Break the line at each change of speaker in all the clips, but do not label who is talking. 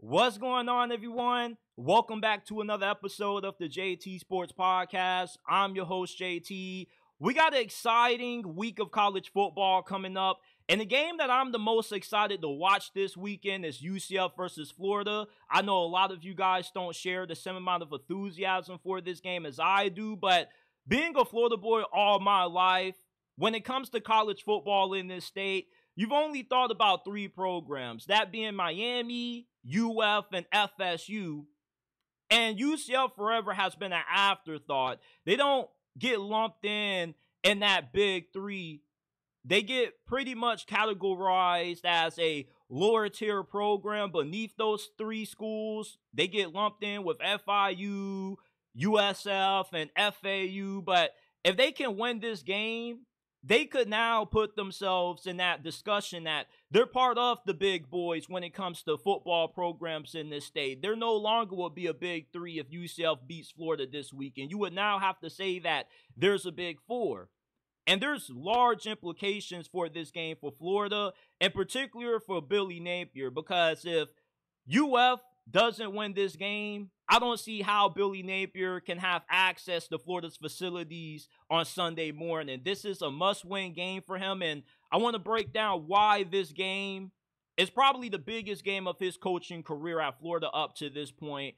What's going on, everyone? Welcome back to another episode of the JT Sports Podcast. I'm your host, JT. We got an exciting week of college football coming up, and the game that I'm the most excited to watch this weekend is UCF versus Florida. I know a lot of you guys don't share the same amount of enthusiasm for this game as I do, but being a Florida boy all my life, when it comes to college football in this state, you've only thought about three programs, that being Miami, UF, and FSU. And UCF forever has been an afterthought. They don't get lumped in that big three. They get pretty much categorized as a lower tier program beneath those three schools. They get lumped in with FIU, USF, and FAU. But if they can win this game, they could now put themselves in that discussion that they're part of the big boys when it comes to football programs in this state. There no longer will be a big three if UCF beats Florida this weekend. You would now have to say that there's a big four. And there's large implications for this game for Florida, in particular for Billy Napier, because if UF doesn't win this game, I don't see how Billy Napier can have access to Florida's facilities on Sunday morning. This is a must-win game for him, and I want to break down why this game is probably the biggest game of his coaching career at Florida up to this point.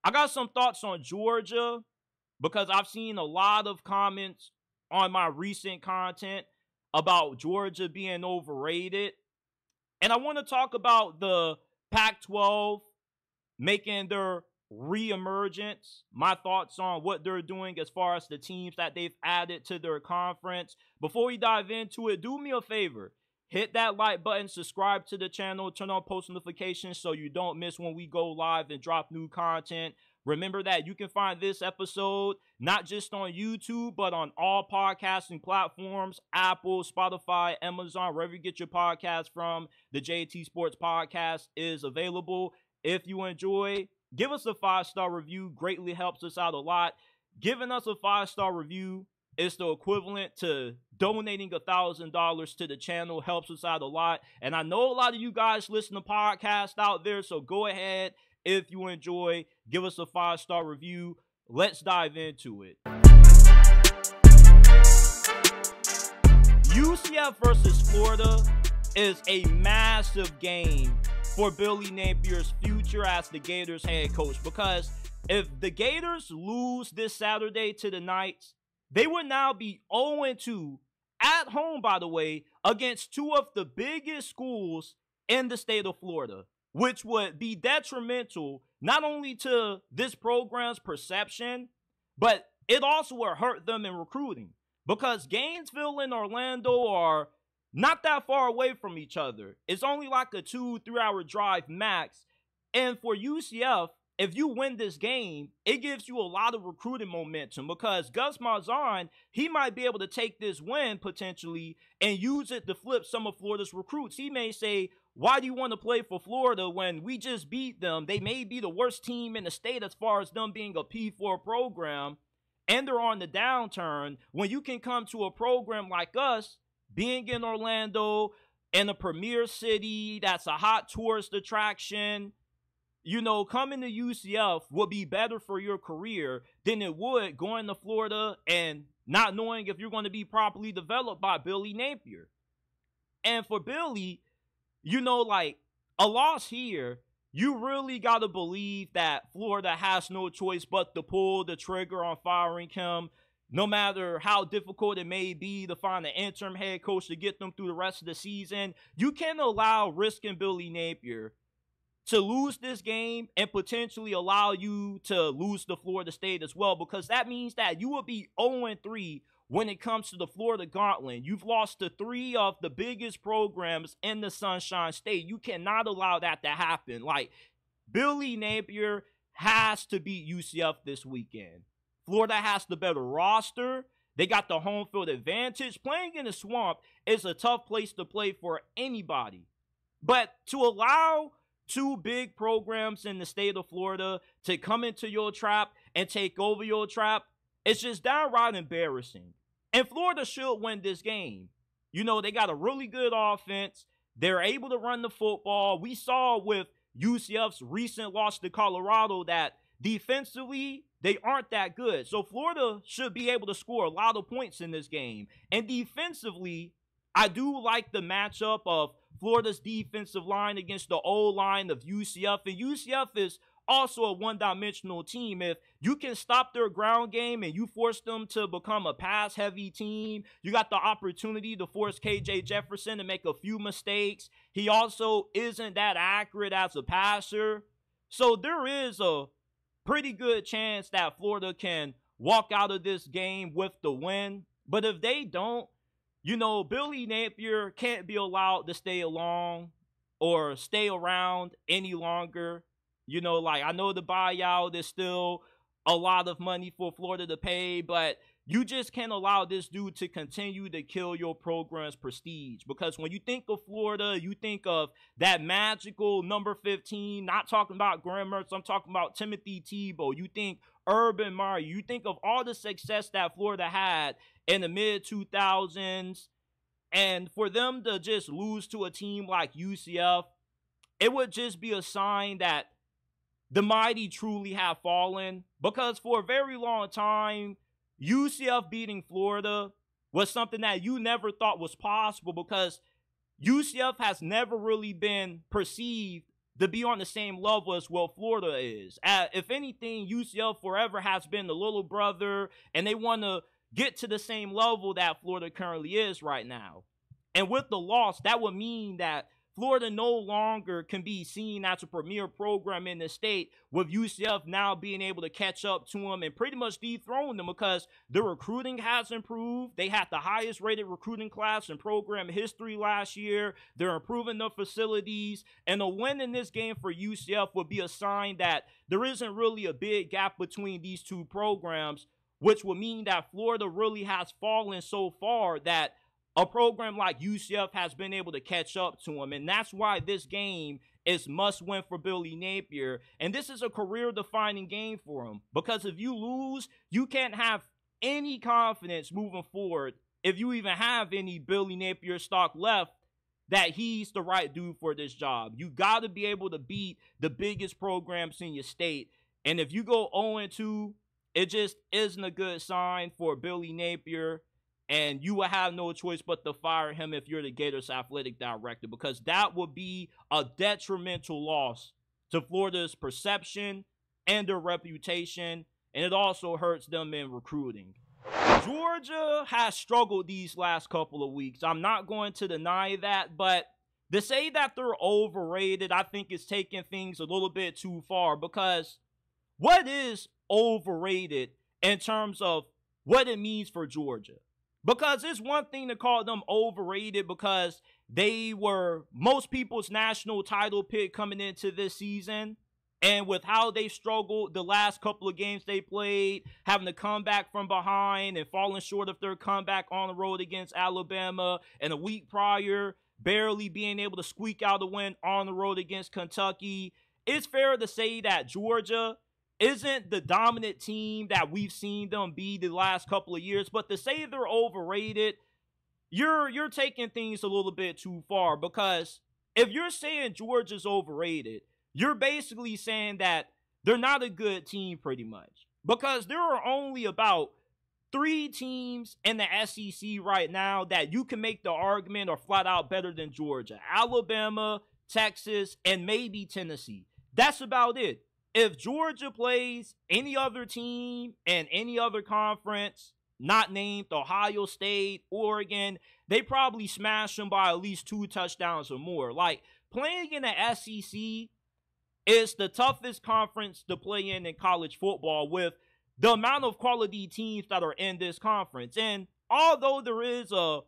I got some thoughts on Georgia because I've seen a lot of comments on my recent content about Georgia being overrated. And I want to talk about the PAC12 making their re-emergence, my thoughts on what they're doing as far as the teams that they've added to their conference. Before we dive into it, do me a favor. Hit that like button, subscribe to the channel, turn on post notifications so you don't miss when we go live and drop new content. Remember that you can find this episode not just on YouTube, but on all podcasting platforms, Apple, Spotify, Amazon, wherever you get your podcast from. The JT Sports Podcast is available. If you enjoy, give us a 5-star review. Greatly helps us out a lot. Giving us a 5-star review is the equivalent to donating $1,000 to the channel. Helps us out a lot. And I know a lot of you guys listen to podcasts out there, so go ahead. If you enjoy, give us a 5-star review. Let's dive into it. UCF versus Florida is a massive game for Billy Napier's future as the Gators head coach, because if the Gators lose this Saturday to the Knights, they would now be 0-2 at home, by the way, against two of the biggest schools in the state of Florida, which would be detrimental not only to this program's perception, but it also would hurt them in recruiting, because Gainesville and Orlando are not that far away from each other. It's only like a 2-3 hour drive max. And for UCF, if you win this game, it gives you a lot of recruiting momentum, because Gus Malzahn, he might be able to take this win potentially and use it to flip some of Florida's recruits. He may say, why do you want to play for Florida when we just beat them? They may be the worst team in the state as far as them being a P4 program, and they're on the downturn. When you can come to a program like us, being in Orlando, in a premier city that's a hot tourist attraction, you know, coming to UCF would be better for your career than it would going to Florida and not knowing if you're going to be properly developed by Billy Napier. And for Billy, you know, like, a loss here, you really got to believe that Florida has no choice but to pull the trigger on firing him, no matter how difficult it may be to find an interim head coach to get them through the rest of the season. You can't allow risking Billy Napier to lose this game and potentially allow you to lose to Florida State as well, because that means that you will be 0-3 when it comes to the Florida Gauntlet. You've lost to three of the biggest programs in the Sunshine State. You cannot allow that to happen. Like, Billy Napier has to beat UCF this weekend. Florida has the better roster. They got the home field advantage. Playing in the Swamp is a tough place to play for anybody. But to allow two big programs in the state of Florida to come into your trap and take over your trap, it's just downright embarrassing. And Florida should win this game. You know, they got a really good offense. They're able to run the football. We saw with UCF's recent loss to Colorado that defensively, they aren't that good. So Florida should be able to score a lot of points in this game. And defensively, I do like the matchup of Florida's defensive line against the O-line of UCF. And UCF is also a one-dimensional team. If you can stop their ground game and you force them to become a pass-heavy team, you got the opportunity to force KJ Jefferson to make a few mistakes. He also isn't that accurate as a passer. So there is a pretty good chance that Florida can walk out of this game with the win. But if they don't, you know, Billy Napier can't be allowed to stay along or stay around any longer. You know, like, I know the buyout is still a lot of money for Florida to pay, but you just can't allow this dude to continue to kill your program's prestige. Because when you think of Florida, you think of that magical number 15, not talking about Graham Mertz, I'm talking about Timothy Tebow. You think Urban Meyer. You think of all the success that Florida had in the mid-2000s. And for them to just lose to a team like UCF, it would just be a sign that the mighty truly have fallen, because for a very long time, UCF beating Florida was something that you never thought was possible, because UCF has never really been perceived to be on the same level as what Florida is. If anything, UCF forever has been the little brother, and they want to get to the same level that Florida currently is right now. And with the loss, that would mean that Florida no longer can be seen as a premier program in the state, with UCF now being able to catch up to them and pretty much dethrone them, because the recruiting has improved. They had the highest rated recruiting class in program history last year. They're improving their facilities, and a win in this game for UCF would be a sign that there isn't really a big gap between these two programs, which would mean that Florida really has fallen so far that a program like UCF has been able to catch up to him. And that's why this game is must-win for Billy Napier. And this is a career-defining game for him, because if you lose, you can't have any confidence moving forward, if you even have any Billy Napier stock left, that he's the right dude for this job. You got to be able to beat the biggest programs in your state. And if you go 0-2, it just isn't a good sign for Billy Napier. And you will have no choice but to fire him if you're the Gators athletic director, because that would be a detrimental loss to Florida's perception and their reputation, and it also hurts them in recruiting. Georgia has struggled these last couple of weeks. I'm not going to deny that, but to say that they're overrated, I think is taking things a little bit too far, because what is overrated in terms of what it means for Georgia? Because it's one thing to call them overrated because they were most people's national title pick coming into this season. And with how they struggled the last couple of games they played, having to come back from behind and falling short of their comeback on the road against Alabama, and a week prior, barely being able to squeak out a win on the road against Kentucky, it's fair to say that Georgia isn't the dominant team that we've seen them be the last couple of years. But to say they're overrated, you're taking things a little bit too far, because if you're saying Georgia's overrated, you're basically saying that they're not a good team pretty much, because there are only about 3 teams in the SEC right now that you can make the argument are flat out better than Georgia: Alabama, Texas, and maybe Tennessee. That's about it. If Georgia plays any other team in any other conference, not named Ohio State, Oregon, they probably smash them by at least 2 touchdowns or more. Like, playing in the SEC is the toughest conference to play in college football, with the amount of quality teams that are in this conference. And although there is a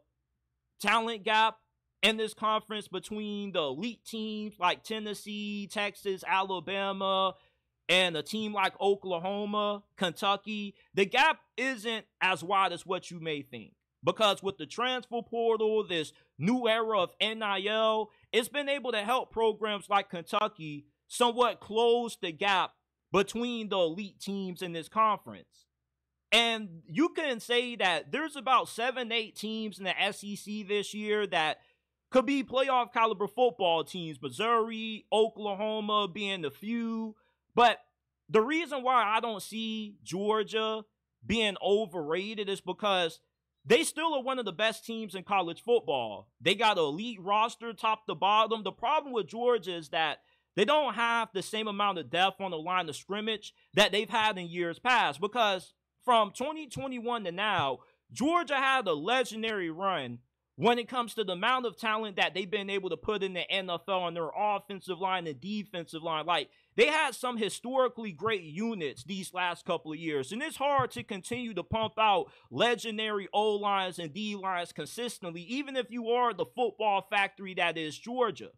talent gap in this conference between the elite teams like Tennessee, Texas, Alabama, and a team like Oklahoma, Kentucky, the gap isn't as wide as what you may think. Because with the transfer portal, this new era of NIL, it's been able to help programs like Kentucky somewhat close the gap between the elite teams in this conference. And you can say that there's about 7-8 teams in the SEC this year that could be playoff caliber football teams, Missouri, Oklahoma being the few. But the reason why I don't see Georgia being overrated is because they still are one of the best teams in college football. They got an elite roster top to bottom. The problem with Georgia is that they don't have the same amount of depth on the line of scrimmage that they've had in years past, because from 2021 to now, Georgia had a legendary run when it comes to the amount of talent that they've been able to put in the NFL on their offensive line and defensive line. Like, they had some historically great units these last couple of years, and it's hard to continue to pump out legendary O-lines and D-lines consistently, even if you are the football factory that is Georgia.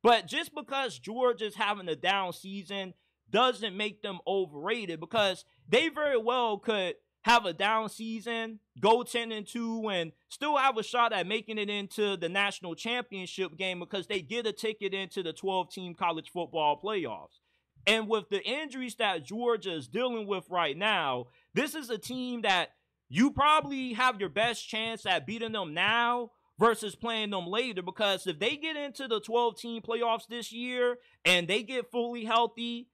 But just because Georgia's having a down season doesn't make them overrated, because they very well could have a down season, go 10-2, and still have a shot at making it into the national championship game because they get a ticket into the 12-team college football playoffs. And with the injuries that Georgia is dealing with right now, this is a team that you probably have your best chance at beating them now versus playing them later, because if they get into the 12-team playoffs this year and they get fully healthy,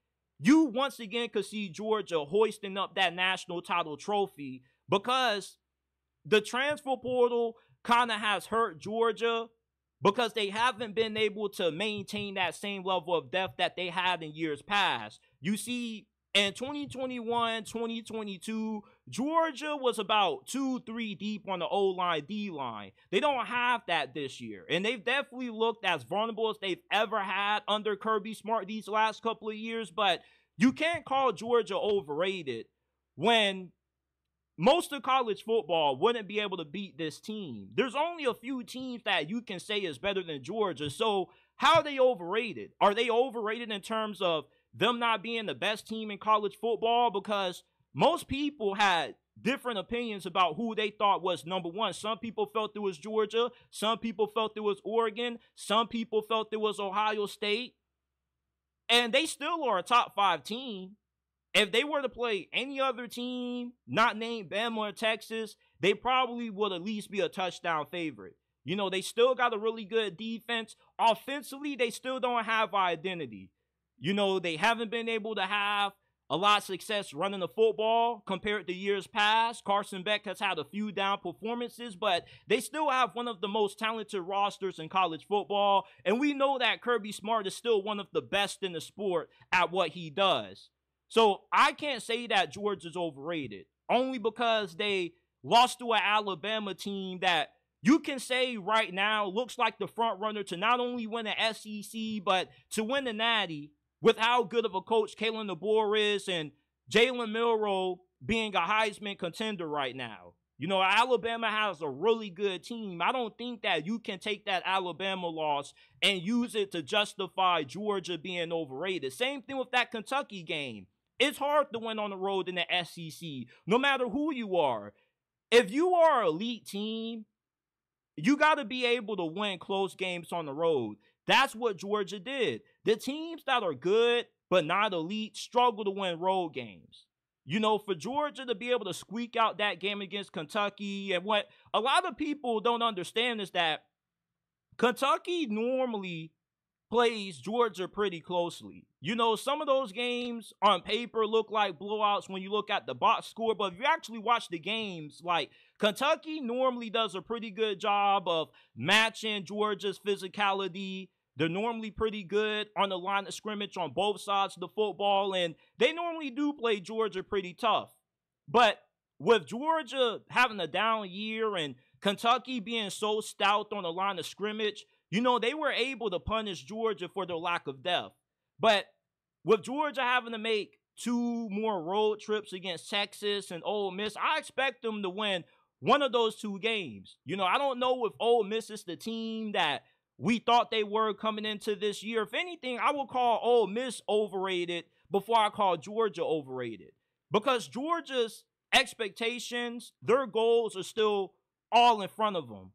you once again could see Georgia hoisting up that national title trophy, because the transfer portal kind of has hurt Georgia because they haven't been able to maintain that same level of depth that they had in years past. You see, in 2021, 2022, Georgia was about 2-3 deep on the O-line, D-line. They don't have that this year, and they've definitely looked as vulnerable as they've ever had under Kirby Smart these last couple of years. But you can't call Georgia overrated when most of college football wouldn't be able to beat this team. There's only a few teams that you can say is better than Georgia. So how are they overrated? Are they overrated in terms of them not being the best team in college football? Because most people had different opinions about who they thought was number one. Some people felt it was Georgia. Some people felt it was Oregon. Some people felt it was Ohio State. And they still are a top 5 team. If they were to play any other team, not named Bama or Texas, they probably would at least be a touchdown favorite. You know, they still got a really good defense. Offensively, they still don't have identity. You know, they haven't been able to have a lot of success running the football compared to years past. Carson Beck has had a few down performances, but they still have one of the most talented rosters in college football. And we know that Kirby Smart is still one of the best in the sport at what he does. So I can't say that Georgia's overrated, only because they lost to an Alabama team that you can say right now looks like the front runner to not only win the SEC, but to win the Natty, with how good of a coach Kalen DeBoer is and Jalen Milroe being a Heisman contender right now. You know, Alabama has a really good team. I don't think that you can take that Alabama loss and use it to justify Georgia being overrated. Same thing with that Kentucky game. It's hard to win on the road in the SEC, no matter who you are. If you are an elite team, you got to be able to win close games on the road. That's what Georgia did. The teams that are good but not elite struggle to win road games. You know, for Georgia to be able to squeak out that game against Kentucky, and what a lot of people don't understand is that Kentucky normally plays Georgia pretty closely. You know, some of those games on paper look like blowouts when you look at the box score, but if you actually watch the games, like, Kentucky normally does a pretty good job of matching Georgia's physicality. They're normally pretty good on the line of scrimmage on both sides of the football, and they normally do play Georgia pretty tough. But with Georgia having a down year and Kentucky being so stout on the line of scrimmage, you know, they were able to punish Georgia for their lack of depth. But with Georgia having to make 2 more road trips against Texas and Ole Miss, I expect them to win one of those 2 games. You know, I don't know if Ole Miss is the team that we thought they were coming into this year. If anything, I would call Ole Miss overrated before I call Georgia overrated. Because Georgia's expectations, their goals are still all in front of them.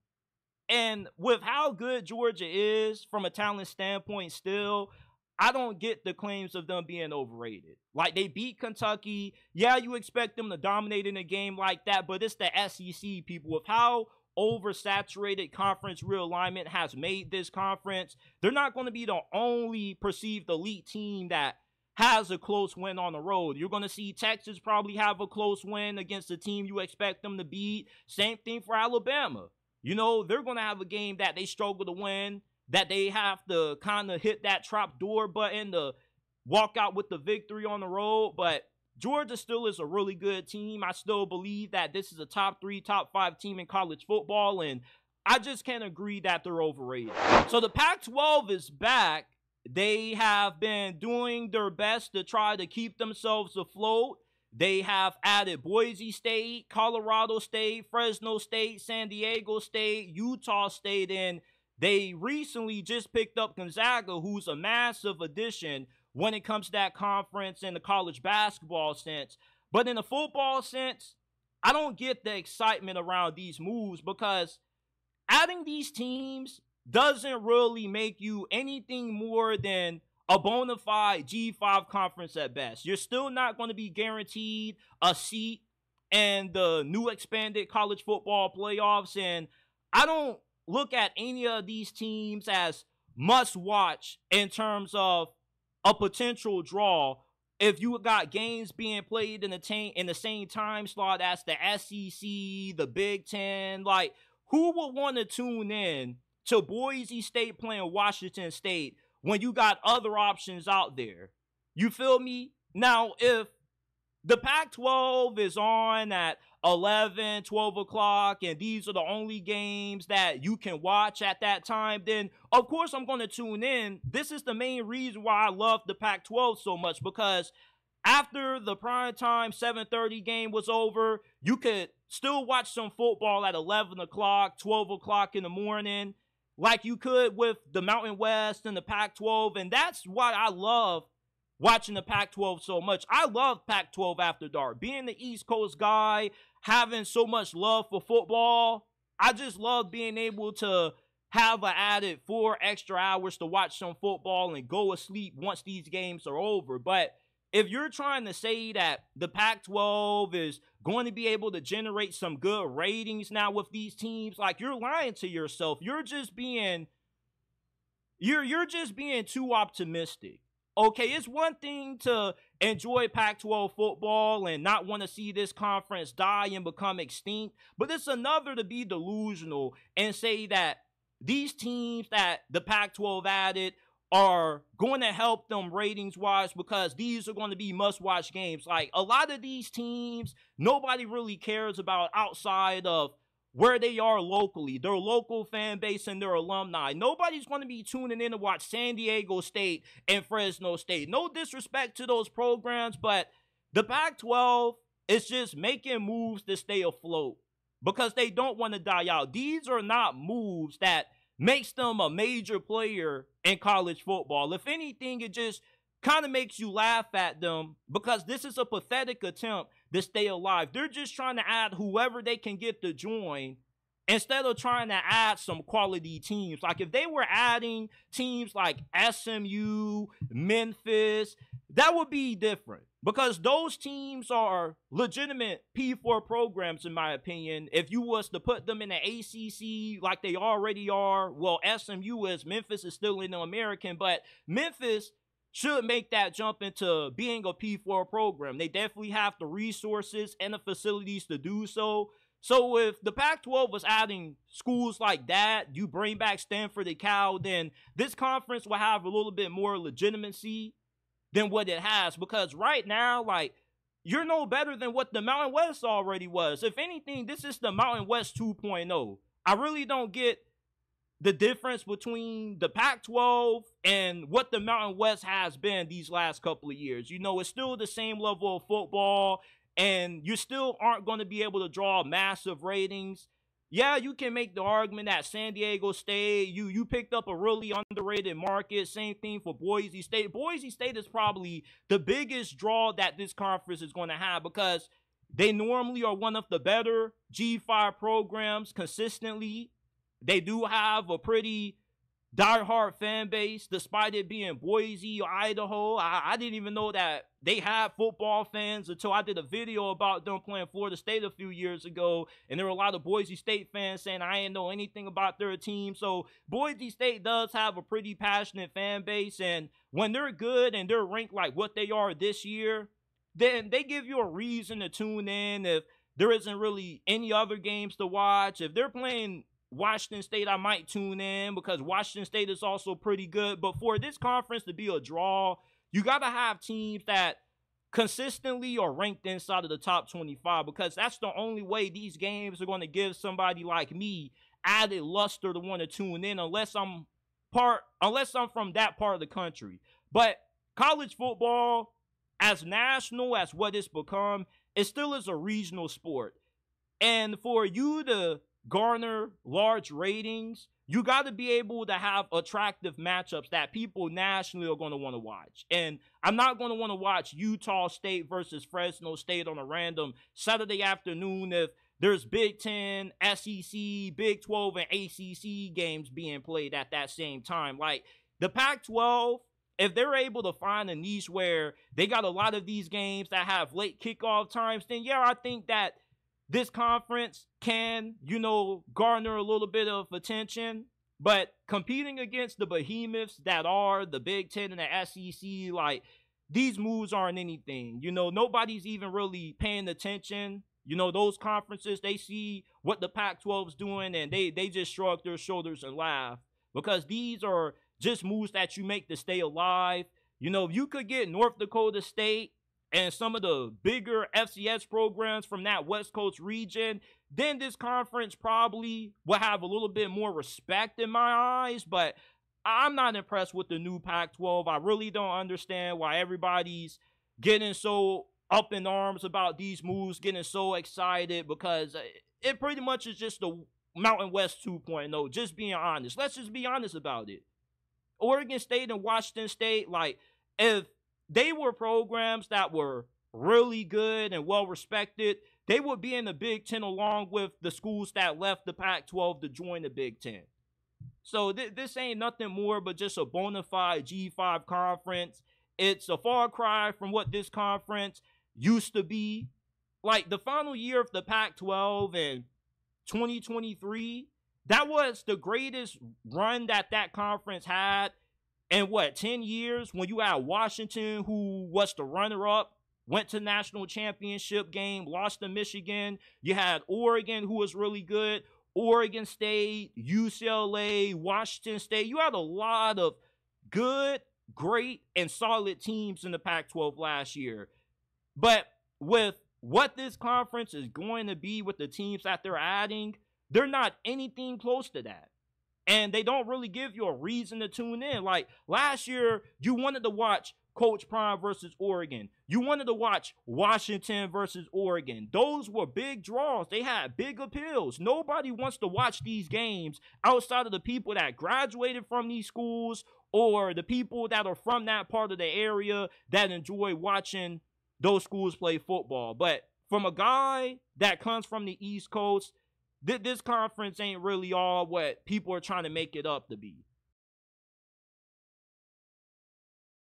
And with how good Georgia is from a talent standpoint still, I don't get the claims of them being overrated. Like, they beat Kentucky. Yeah, you expect them to dominate in a game like that, but it's the SEC, people. With how oversaturated conference realignment has made this conference. They're not going to be the only perceived elite team that has a close win on the road. You're going to see Texas probably have a close win against a team you expect them to beat. Same thing for Alabama. You know, they're going to have a game that they struggle to win, that they have to kind of hit that trap door button to walk out with the victory on the road. But Georgia still is a really good team. I still believe that this is a top 3, top 5 team in college football, and I just can't agree that they're overrated. So the Pac-12 is back. They have been doing their best to try to keep themselves afloat. They have added Boise State, Colorado State, Fresno State, San Diego State, Utah State, and they recently just picked up Gonzaga, who's a massive addition when it comes to that conference in the college basketball sense. But in the football sense, I don't get the excitement around these moves because adding these teams doesn't really make you anything more than a bona fide G5 conference at best. You're still not going to be guaranteed a seat in the new expanded college football playoffs. And I don't look at any of these teams as must watch in terms of a potential draw. If you got games being played in the same time slot as the SEC, the Big Ten, like who would want to tune in to Boise State playing Washington State when you got other options out there? You feel me? Now, if the Pac-12 is on at 11, 12 o'clock, and these are the only games that you can watch at that time, then of course I'm going to tune in. This is the main reason why I love the Pac-12 so much, because after the primetime 7:30 game was over, you could still watch some football at 11 o'clock, 12 o'clock in the morning, like you could with the Mountain West and the Pac-12, and that's why I love watching the Pac-12 so much. I love Pac-12 After Dark. Being the East Coast guy, having so much love for football, I just love being able to have an added 4 extra hours to watch some football and go to sleep once these games are over. But if you're trying to say that the Pac-12 is going to be able to generate some good ratings now with these teams, like, you're lying to yourself. You're just being too optimistic. Okay, it's one thing to enjoy Pac-12 football and not want to see this conference die and become extinct, but it's another to be delusional and say that these teams that the Pac-12 added are going to help them ratings-wise because these are going to be must-watch games. Like, a lot of these teams, nobody really cares about outside of where they are locally, their local fan base and their alumni. Nobody's going to be tuning in to watch San Diego State and Fresno State. No disrespect to those programs, but the Pac-12 is just making moves to stay afloat because they don't want to die out. These are not moves that makes them a major player in college football. If anything, it just kind of makes you laugh at them because this is a pathetic attempt to stay alive. They're just trying to add whoever they can get to join instead of trying to add some quality teams. Like, if they were adding teams like SMU, Memphis, that would be different because those teams are legitimate P4 programs, in my opinion. If you was to put them in the ACC like they already are, well, SMU is, Memphis is still in the American, but Memphis should make that jump into being a P4 program. They definitely have the resources and the facilities to do so. So if the Pac-12 was adding schools like that, you bring back Stanford and Cal, then this conference will have a little bit more legitimacy than what it has. Because right now, like, you're no better than what the Mountain West already was. If anything, this is the Mountain West 2.0. I really don't get the difference between the Pac-12 and what the Mountain West has been these last couple of years. You know, it's still the same level of football, and you still aren't going to be able to draw massive ratings. Yeah, you can make the argument that San Diego State, you picked up a really underrated market. Same thing for Boise State. Boise State is probably the biggest draw that this conference is going to have because they normally are one of the better G5 programs consistently. They do have a pretty diehard fan base, despite it being Boise or Idaho. I didn't even know that they had football fans until I did a video about them playing Florida State a few years ago, and there were a lot of Boise State fans saying I didn't know anything about their team. So Boise State does have a pretty passionate fan base, and when they're good and they're ranked like what they are this year, then they give you a reason to tune in if there isn't really any other games to watch. If they're playing Washington State, I might tune in because Washington State is also pretty good. But for this conference to be a draw, you got to have teams that consistently are ranked inside of the top 25, because that's the only way these games are going to give somebody like me added luster to want to tune in, unless I'm from that part of the country. But college football, as national as what it's become, it still is a regional sport. And for you to garner large ratings, you got to be able to have attractive matchups that people nationally are going to want to watch. And I'm not going to want to watch Utah State versus Fresno State on a random Saturday afternoon if there's Big 10, SEC, Big 12, and ACC games being played at that same time. Like, the Pac-12, if they're able to find a niche where they got a lot of these games that have late kickoff times, then yeah, I think that this conference can, garner a little bit of attention. But competing against the behemoths that are the Big 10 and the SEC, like, these moves aren't anything. Nobody's even really paying attention. Those conferences, they see what the Pac-12 is doing, and they just shrug their shoulders and laugh, because these are just moves that you make to stay alive. If you could get North Dakota State and some of the bigger FCS programs from that West Coast region, then this conference probably will have a little bit more respect in my eyes. But I'm not impressed with the new Pac-12. I really don't understand why everybody's getting so up in arms about these moves, getting so excited, because it pretty much is just the Mountain West 2.0, just being honest. Let's just be honest about it. Oregon State and Washington State, like, if they were programs that were really good and well respected, they would be in the Big 10 along with the schools that left the Pac-12 to join the Big 10. So this ain't nothing more but just a bona fide G5 conference. It's a far cry from what this conference used to be. Like, the final year of the Pac-12 in 2023, that was the greatest run that conference had in, 10 years, when you had Washington, who was the runner-up, went to national championship game, lost to Michigan. You had Oregon, who was really good, Oregon State, UCLA, Washington State. You had a lot of good, great, and solid teams in the Pac-12 last year. But with what this conference is going to be with the teams that they're adding, they're not anything close to that. And they don't really give you a reason to tune in. Like, last year, you wanted to watch Coach Prime versus Oregon. You wanted to watch Washington versus Oregon. Those were big draws. They had big appeals. Nobody wants to watch these games outside of the people that graduated from these schools or the people that are from that part of the area that enjoy watching those schools play football. But from a guy that comes from the East Coast, this conference ain't really all what people are trying to make it up to be.